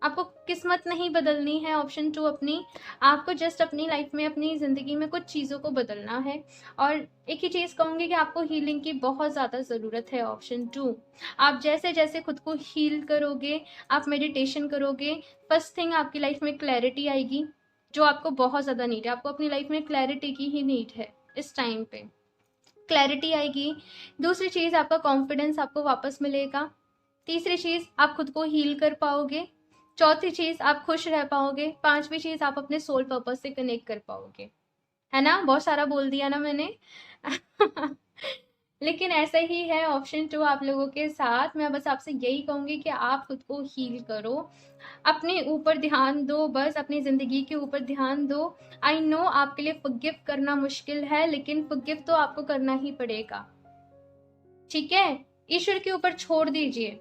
आपको किस्मत नहीं बदलनी है ऑप्शन 2 अपनी, आपको जस्ट अपनी लाइफ में अपनी ज़िंदगी में कुछ चीज़ों को बदलना है। और एक ही चीज़ कहूँगी कि आपको हीलिंग की बहुत ज़्यादा ज़रूरत है ऑप्शन 2। आप जैसे जैसे खुद को हील करोगे, आप मेडिटेशन करोगे, फर्स्ट थिंग आपकी लाइफ में क्लैरिटी आएगी, जो आपको बहुत ज़्यादा नीड है। आपको अपनी लाइफ में क्लैरिटी की ही नीड है इस टाइम पे, क्लैरिटी आएगी। दूसरी चीज़ आपका कॉन्फिडेंस आपको वापस मिलेगा। तीसरी चीज़ आप खुद को हील कर पाओगे। चौथी चीज़ आप खुश रह पाओगे। पांचवी चीज़ आप अपने सोल पर्पस से कनेक्ट कर पाओगे, है ना? बहुत सारा बोल दिया ना मैंने। लेकिन ऐसा ही है ऑप्शन 2 आप लोगों के साथ। मैं बस आपसे यही कहूँगी कि आप खुद को हील करो, अपने ऊपर ध्यान दो, बस अपनी ज़िंदगी के ऊपर ध्यान दो। आई नो आपके लिए फॉरगिव करना मुश्किल है, लेकिन फॉरगिव तो आपको करना ही पड़ेगा, ठीक है? ईश्वर के ऊपर छोड़ दीजिए।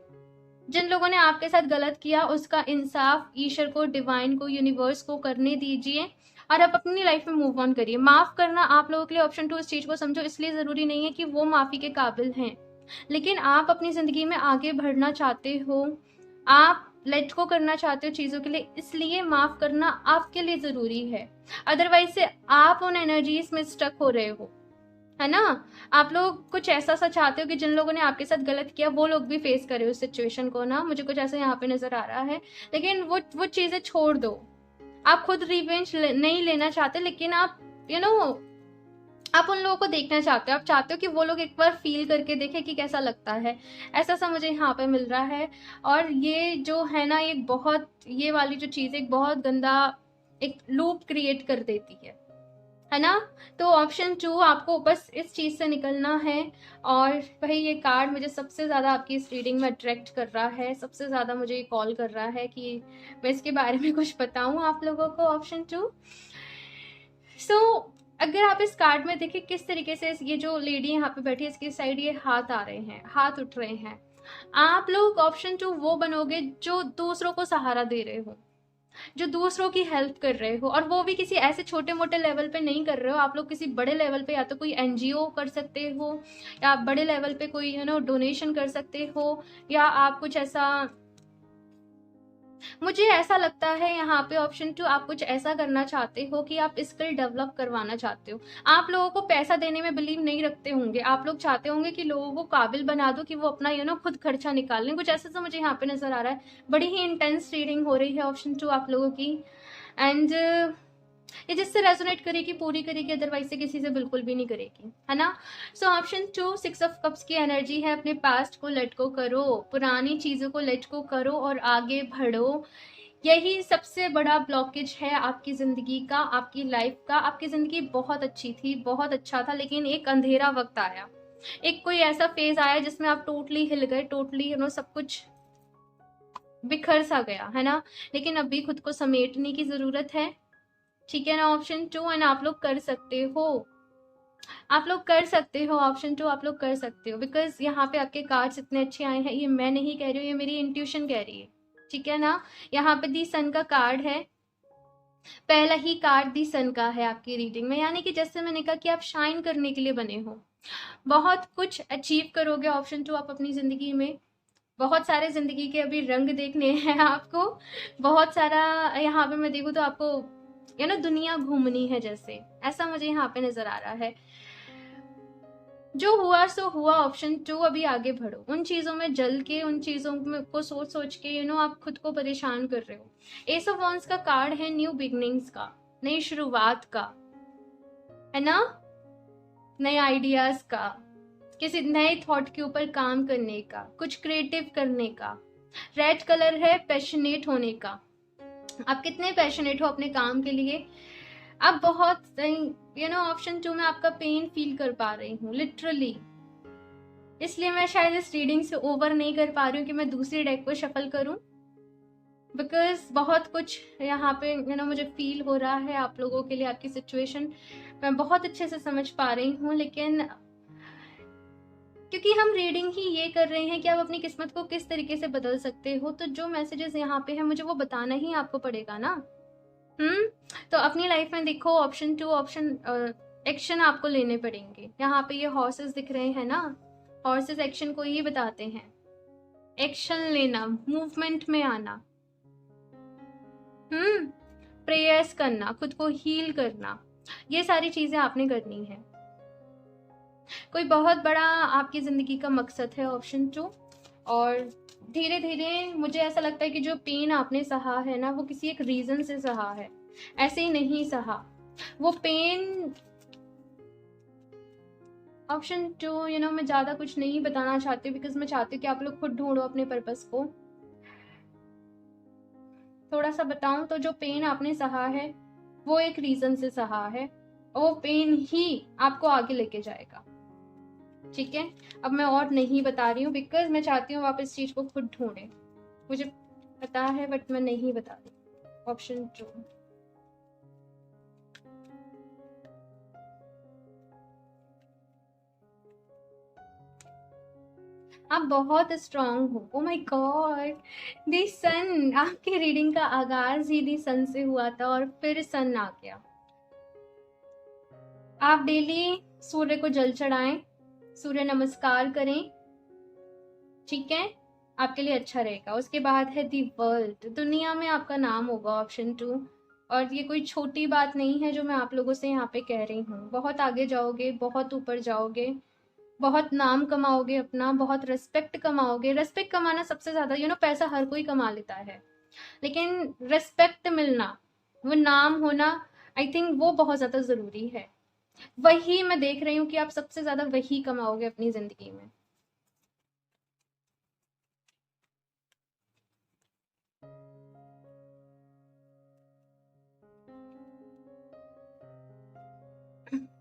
जिन लोगों ने आपके साथ गलत किया उसका इंसाफ ईश्वर को, डिवाइन को, यूनिवर्स को करने दीजिए और आप अपनी लाइफ में मूव ऑन करिए। माफ करना आप लोगों के लिए ऑप्शन 2 इस चीज को समझो, इसलिए जरूरी नहीं है कि वो माफी के काबिल हैं, लेकिन आप अपनी जिंदगी में आगे बढ़ना चाहते हो, आप लेट को करना चाहते हो चीजों के लिए, इसलिए माफ करना आपके लिए जरूरी है। अदरवाइज से आप उन एनर्जीज में स्टक हो रहे हो, है ना? आप लोग कुछ ऐसा सा चाहते हो कि जिन लोगों ने आपके साथ गलत किया वो लोग भी फेस करे उस सिचुएशन को ना, मुझे कुछ ऐसा यहाँ पे नजर आ रहा है। लेकिन वो चीजें छोड़ दो। आप खुद रिवेंज नहीं लेना चाहते, लेकिन आप आप उन लोगों को देखना चाहते हो, आप चाहते हो कि वो लोग एक बार फील करके देखें कि कैसा लगता है। ऐसा सा मुझे यहाँ पे मिल रहा है। और ये जो है ना, एक बहुत, ये वाली जो चीज़ एक बहुत गंदा एक लूप क्रिएट कर देती है ना? तो ऑप्शन 2 आपको बस इस चीज़ से निकलना है। और वही ये कार्ड मुझे सबसे ज़्यादा आपकी इस रीडिंग में अट्रैक्ट कर रहा है, सबसे ज़्यादा मुझे ये कॉल कर रहा है कि मैं इसके बारे में कुछ बताऊं आप लोगों को, ऑप्शन 2। सो अगर आप इस कार्ड में देखें किस तरीके से ये जो लेडी यहाँ पे बैठी है, इसकी साइड ये हाथ आ रहे हैं, हाथ उठ रहे हैं। आप लोग ऑप्शन 2 वो बनोगे जो दूसरों को सहारा दे रहे हो, जो दूसरों की हेल्प कर रहे हो, और वो भी किसी ऐसे छोटे मोटे लेवल पे नहीं कर रहे हो। आप लोग किसी बड़े लेवल पे, या तो कोई एनजीओ कर सकते हो, या आप बड़े लेवल पे कोई डोनेशन कर सकते हो, या आप कुछ ऐसा, मुझे ऐसा लगता है यहाँ पे ऑप्शन 2 आप कुछ ऐसा करना चाहते हो कि आप स्किल डेवलप करवाना चाहते हो। आप लोगों को पैसा देने में बिलीव नहीं रखते होंगे, आप लोग चाहते होंगे कि लोगों को काबिल बना दो कि वो अपना खुद खर्चा निकाल लें, कुछ ऐसा तो मुझे यहाँ पे नजर आ रहा है। बड़ी ही इंटेंस रीडिंग हो रही है ऑप्शन 2 आप लोगों की। एंड ये जिससे रेजोनेट करेगी पूरी करेगी, अदरवाइज से किसी से बिल्कुल भी नहीं करेगी, है ना? सो ऑप्शन 2 6 ऑफ कप्स की एनर्जी है। अपने पास्ट को लेट को करो, पुरानी चीजों को लेट को करो और आगे बढ़ो। यही सबसे बड़ा ब्लॉकेज है आपकी जिंदगी का, आपकी लाइफ का। आपकी जिंदगी बहुत अच्छी थी, बहुत अच्छा था, लेकिन एक अंधेरा वक्त आया, एक कोई ऐसा फेज आया जिसमें आप टोटली हिल गए, टोटली सब कुछ बिखर सा गया, है ना? लेकिन अभी खुद को समेटने की जरूरत है, ठीक है ना? ऑप्शन 2 एंड आप लोग कर सकते हो, आप लोग कर सकते हो ऑप्शन 2 आप लोग कर सकते हो, बिकॉज यहाँ पे आपके कार्ड्स इतने अच्छे आए हैं। ये मैं नहीं कह रही हूँ, ये मेरी इंट्यूशन कह रही है, ठीक है ना? यहाँ पे दी सन का कार्ड है, पहला ही कार्ड दी सन का है आपकी रीडिंग में, यानी कि जैसे मैंने कहा कि आप शाइन करने के लिए बने हो, बहुत कुछ अचीव करोगे। ऑप्शन 2 आप अपनी ज़िंदगी में बहुत सारे ज़िंदगी के अभी रंग देखने हैं आपको, बहुत सारा यहाँ पे मैं देखूँ तो आपको दुनिया घूमनी है, जैसे ऐसा मुझे यहाँ पे नज़र आ रहा है। जो हुआ सो हुआ। ऑप्शन 2 अभी आगे बढ़ो, उन चीज़ों में जल के, उन चीज़ों को सोच सोच के आप खुद को परेशान कर रहे हो। एस ऑफ वॉन्ड्स का कार्ड है न्यू बिगनिंग्स का, नई शुरुआत का, है ना, नए आइडियाज का, किसी नए थॉट के ऊपर काम करने का, कुछ क्रिएटिव करने का। रेड कलर है पैशनेट होने का, आप कितने पैशनेट हो अपने काम के लिए। आप बहुत ऑप्शन 2 में आपका पेन फील कर पा रही हूँ लिटरली, इसलिए मैं शायद इस रीडिंग से ओवर नहीं कर पा रही हूँ कि मैं दूसरी डेक को शफल करूँ, बिकॉज बहुत कुछ यहाँ पे मुझे फील हो रहा है आप लोगों के लिए। आपकी सिचुएशन मैं बहुत अच्छे से समझ पा रही हूँ, लेकिन क्योंकि हम रीडिंग ही ये कर रहे हैं कि आप अपनी किस्मत को किस तरीके से बदल सकते हो, तो जो मैसेजेस यहाँ पे हैं मुझे वो बताना ही आपको पड़ेगा ना। तो अपनी लाइफ में देखो, ऑप्शन 2 ऑप्शन एक्शन आपको लेने पड़ेंगे। यहाँ पे ये हॉर्सेस दिख रहे हैं ना, हॉर्सेस एक्शन को ही बताते हैं, एक्शन लेना, मूवमेंट में आना, प्रेयर्स करना, खुद को हील करना, ये सारी चीजें आपने करनी है। कोई बहुत बड़ा आपकी जिंदगी का मकसद है ऑप्शन 2, और धीरे धीरे मुझे ऐसा लगता है कि जो पेन आपने सहा है ना, वो किसी एक रीजन से सहा है, ऐसे ही नहीं सहा वो पेन। ऑप्शन 2 मैं ज्यादा कुछ नहीं बताना चाहती, बिकॉज मैं चाहती हूँ कि आप लोग खुद ढूंढो अपने पर्पस को। थोड़ा सा बताऊं तो जो पेन आपने सहा है वो एक रीजन से सहा है, और वो पेन ही आपको आगे लेके जाएगा। ठीक है, अब मैं और नहीं बता रही हूँ, बिकॉज मैं चाहती हूँ आप इस चीज को खुद ढूंढें। मुझे पता है बट मैं नहीं बता रही। ऑप्शन 2 आप बहुत स्ट्रांग हो। ओ माय गॉड, दी सन, आपकी रीडिंग का आगाज ही दी सन से हुआ था और फिर सन आ गया। आप डेली सूर्य को जल चढ़ाएं, सूर्य नमस्कार करें, ठीक है, आपके लिए अच्छा रहेगा। उसके बाद है दी वर्ल्ड, दुनिया में आपका नाम होगा ऑप्शन 2, और ये कोई छोटी बात नहीं है जो मैं आप लोगों से यहाँ पे कह रही हूँ। बहुत आगे जाओगे, बहुत ऊपर जाओगे, बहुत नाम कमाओगे अपना, बहुत रेस्पेक्ट कमाओगे। रेस्पेक्ट कमाना सबसे ज्यादा, पैसा हर कोई कमा लेता है, लेकिन रेस्पेक्ट मिलना, वो नाम होना, आई थिंक वो बहुत ज्यादा जरूरी है। वही मैं देख रही हूँ कि आप सबसे ज्यादा वही कमाओगे अपनी जिंदगी में।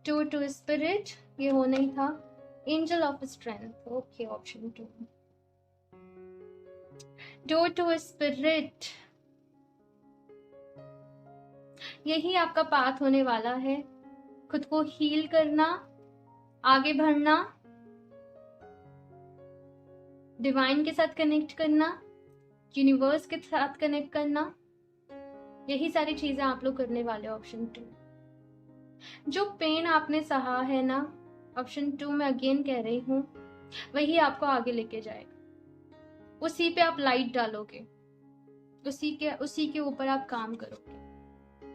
टू स्पिरिट, ये वो नहीं था। Angel of strength, okay, option 2। To spirit, यही आपका पाथ होने वाला है। खुद को हील करना, आगे बढ़ना, डिवाइन के साथ कनेक्ट करना, यूनिवर्स के साथ कनेक्ट करना, यही सारी चीजें आप लोग करने वाले। ऑप्शन 2, जो पेन आपने सहा है ना, ऑप्शन 2 में अगेन कह रही हूँ, वही आपको आगे लेके जाएगा। उसी पे आप लाइट डालोगे, उसी के ऊपर आप काम करोगे,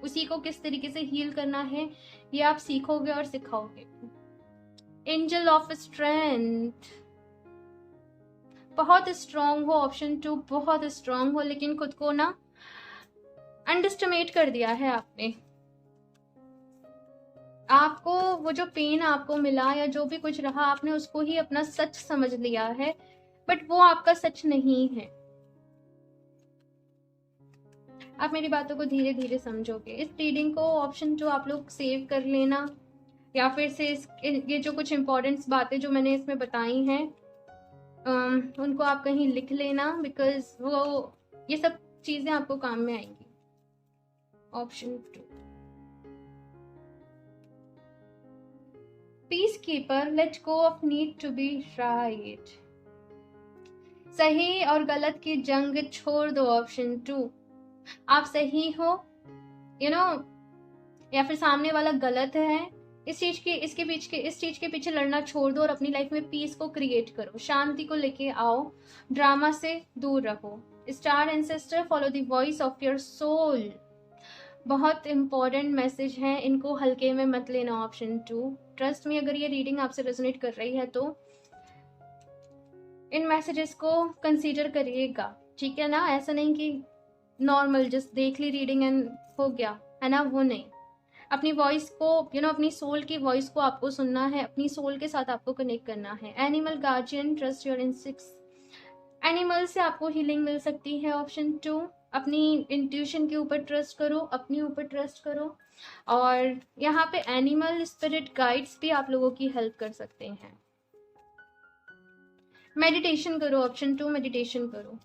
उसी को किस तरीके से हील करना है ये आप सीखोगे और सिखाओगे। एंजल ऑफ स्ट्रेंथ, बहुत स्ट्रांग हो ऑप्शन 2, बहुत स्ट्रांग हो, लेकिन खुद को ना अंडरस्टिमेट कर दिया है आपने। आपको वो जो पेन आपको मिला या जो भी कुछ रहा, आपने उसको ही अपना सच समझ लिया है, बट वो आपका सच नहीं है। आप मेरी बातों को धीरे धीरे समझोगे। इस रीडिंग को ऑप्शन 2 आप लोग सेव कर लेना, या फिर से ये जो कुछ इंपॉर्टेंट बातें जो मैंने इसमें बताई हैं उनको आप कहीं लिख लेना, बिकॉज वो ये सब चीजें आपको काम में आएंगी। Option 2, peace keeper, let go of need to be right, सही और गलत की जंग छोड़ दो। ऑप्शन 2, आप सही हो, या फिर सामने वाला गलत है, इस चीज के पीछे लड़ना छोड़ दो और अपनी लाइफ में पीस को क्रिएट करो, शांति को लेके आओ, ड्रामा से दूर रहो। Star ancestor, follow the voice of your soul. बहुत इंपॉर्टेंट मैसेज है, इनको हल्के में मत लेना। ऑप्शन 2, ट्रस्ट मी, अगर ये रीडिंग आपसे रेजोनेट कर रही है तो इन मैसेजेस को कंसीडर करिएगा, ठीक है ना। ऐसा नहीं कि नॉर्मल जस्ट देख ली रीडिंग एंड हो गया, है ना, वो नहीं। अपनी वॉइस को अपनी सोल की वॉइस को आपको सुनना है, अपनी सोल के साथ आपको कनेक्ट करना है। Animal guardian, trust your instincts. Animal से आपको हीलिंग मिल सकती है। ऑप्शन 2, अपनी इंट्यूशन के ऊपर ट्रस्ट करो, अपने ऊपर ट्रस्ट करो। और यहाँ पे एनिमल स्पिरिट गाइड्स भी आप लोगों की हेल्प कर सकते हैं। मेडिटेशन करो। ऑप्शन 2, मेडिटेशन करो,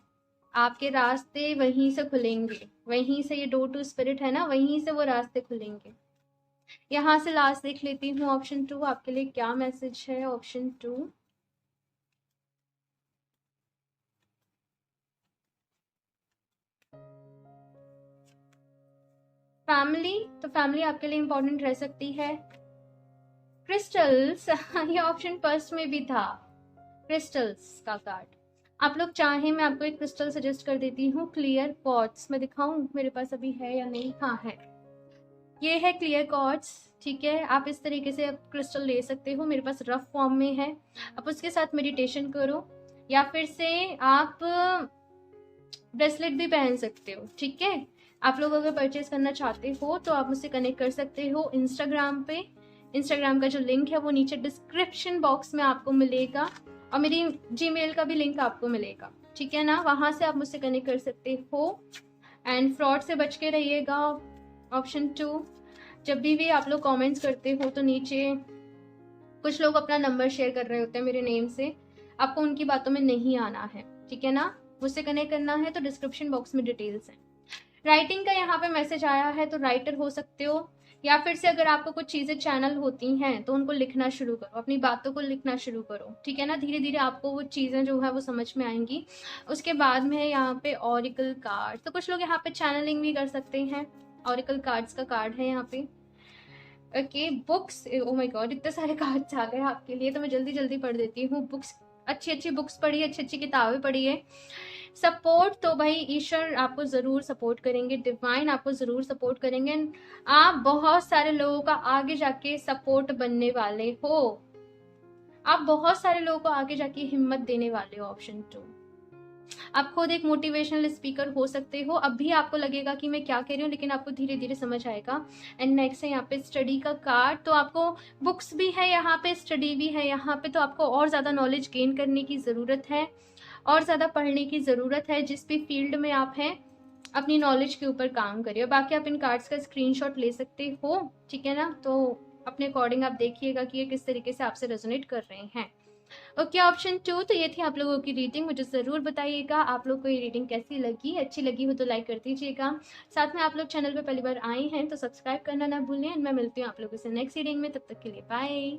आपके रास्ते वहीं से खुलेंगे, वहीं से, ये डोर टू स्पिरिट है ना, वहीं से वो रास्ते खुलेंगे। यहाँ से लास्ट देख लेती हूँ। ऑप्शन 2 आपके लिए क्या मैसेज है। ऑप्शन 2, फैमिली, तो फैमिली आपके लिए इंपॉर्टेंट रह सकती है। क्रिस्टल्स, ये ऑप्शन फर्स्ट में भी था, क्रिस्टल्स का कार्ड। आप लोग चाहें मैं आपको एक क्रिस्टल सजेस्ट कर देती हूँ, क्लियर क्वार्ट्ज। मैं दिखाऊं मेरे पास अभी है या नहीं, हाँ है, ये है क्लियर क्वार्ट्ज, ठीक है। आप इस तरीके से क्रिस्टल ले सकते हो, मेरे पास रफ फॉर्म में है। आप उसके साथ मेडिटेशन करो, या फिर से आप ब्रेसलेट भी पहन सकते हो, ठीक है। आप लोग अगर परचेज करना चाहते हो तो आप मुझसे कनेक्ट कर सकते हो इंस्टाग्राम पे। इंस्टाग्राम का जो लिंक है वो नीचे डिस्क्रिप्शन बॉक्स में आपको मिलेगा, और मेरी जीमेल का भी लिंक आपको मिलेगा, ठीक है ना। वहां से आप मुझसे कनेक्ट कर सकते हो। एंड फ्रॉड से बच के रहिएगा। ऑप्शन 2, जब भी आप लोग कमेंट्स करते हो तो नीचे कुछ लोग अपना नंबर शेयर कर रहे होते हैं मेरे नेम से, आपको उनकी बातों में नहीं आना है, ठीक है ना। मुझसे कनेक्ट करना है तो डिस्क्रिप्शन बॉक्स में डिटेल्स हैं। राइटिंग का यहाँ पे मैसेज आया है, तो राइटर हो सकते हो, या फिर से अगर आपको कुछ चीज़ें चैनल होती हैं तो उनको लिखना शुरू करो, अपनी बातों को लिखना शुरू करो, ठीक है ना। धीरे धीरे आपको वो चीज़ें जो है वो समझ में आएंगी। उसके बाद में है यहाँ पे ऑरिकल कार्ड, तो कुछ लोग यहाँ पे चैनलिंग भी कर सकते हैं। ऑरिकल कार्ड्स का कार्ड है यहाँ पे। Okay, books, oh my God, इतने सारे कार्ड्स आ गए आपके लिए, तो मैं जल्दी जल्दी पढ़ देती हूँ। बुक्स, अच्छी अच्छी बुक्स पढ़िए, अच्छी अच्छी किताबें पढ़िए। सपोर्ट, तो भाई ईश्वर आपको ज़रूर सपोर्ट करेंगे, डिवाइन आपको ज़रूर सपोर्ट करेंगे। आप बहुत सारे लोगों का आगे जाके सपोर्ट बनने वाले हो, आप बहुत सारे लोगों को आगे जाके हिम्मत देने वाले हो। ऑप्शन 2, आप खुद एक मोटिवेशनल स्पीकर हो सकते हो। अब भी आपको लगेगा कि मैं क्या कह रही हूँ, लेकिन आपको धीरे धीरे समझ आएगा। एंड नेक्स्ट है यहाँ पे स्टडी का कार्ड, तो आपको बुक्स भी है यहाँ पे, स्टडी भी है यहाँ पे, तो आपको और ज़्यादा नॉलेज गेन करने की ज़रूरत है, और ज़्यादा पढ़ने की ज़रूरत है। जिस भी फील्ड में आप हैं अपनी नॉलेज के ऊपर काम करिए। बाकी आप इन कार्ड्स का स्क्रीनशॉट ले सकते हो, ठीक है ना। तो अपने अकॉर्डिंग आप देखिएगा कि ये किस तरीके से आपसे रेजोनेट कर रहे हैं। ओके, ऑप्शन 2, तो ये थी आप लोगों की रीडिंग। मुझे ज़रूर बताइएगा आप लोग को ये रीडिंग कैसी लगी। अच्छी लगी हो तो लाइक कर दीजिएगा। साथ में आप लोग चैनल पे पहली बार आए हैं तो सब्सक्राइब करना ना भूलें। मैं मिलती हूँ आप लोगों से नेक्स्ट रीडिंग में, तब तक के लिए बाय।